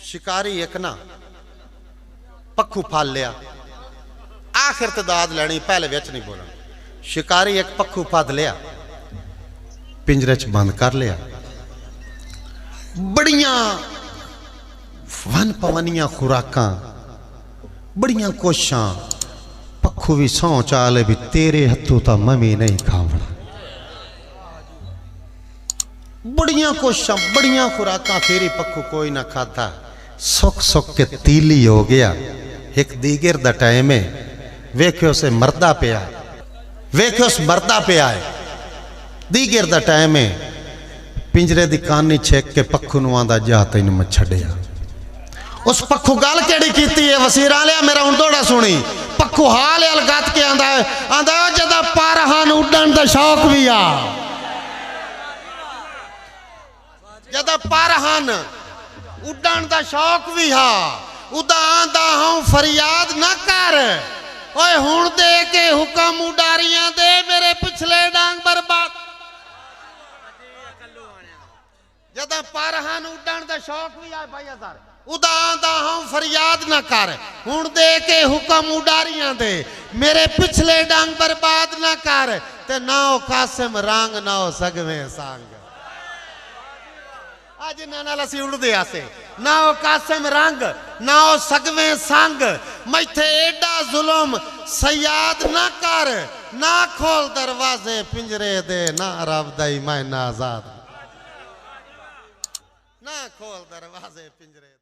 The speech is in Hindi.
शिकारी एक ना पक्खू फाल लिया, आखिर तो दाद लैनी, पहले विच नहीं बोलना। शिकारी एक पक्खू फद लिया, पिंजरे च बंद कर लिया। बड़िया वन पवनिया खुराकां, बड़िया कोशां, पक्खू भी सौ चाले भी तेरे हथों तो मम्मी नहीं खावना। बड़िया कोशां बड़िया खुराकां, फिर पक्खू कोई ना खाता। सुख सुख के तीली हो गया। एक दीगर दा टाइम है, वेख्यो से मरदा पिया, वेख्यो से मरदा पिया है। दीगर दा टाइम है, पिंजरे दी कानी छेक के पक्खू नूं आंदा जा तैनूं मैं छड्डिया। उस पक्खू गल केड़ी कीती है वसीरा लिया मेरा हुण दौड़ा सुनी। पक्खू हाल अलगत के आंदा है, आंदा जदा पर हान उड़न दा शौक भी आ, जदा पर हान उड़न दा शौक भी हा, उदा आंदा हूं फरियाद ना कर। ओए हुण दे के हुक्म उडारियां दे, मेरे पिछले डांग बर्बाद। जदा पर हान उड़न दा शौक भी आ भाई हजार, उदा आंदा हूं फरियाद ना कर। हुण दे के हुक्म उडारियां दे, मेरे पिछले डांग बर्बाद ना कर। ते ना ओ कासिम रंग, ना ओ सगवे सांग। आज नाल असीं उड़दे आसे, ना ओ कासिम रंग, ना ओ सगवे संग। मैथे एडा जुल्म सयाद ना कर, ना खोल दरवाजे पिंजरे दे, ना रब दई मैं आजाद, ना खोल दरवाजे पिंजरे।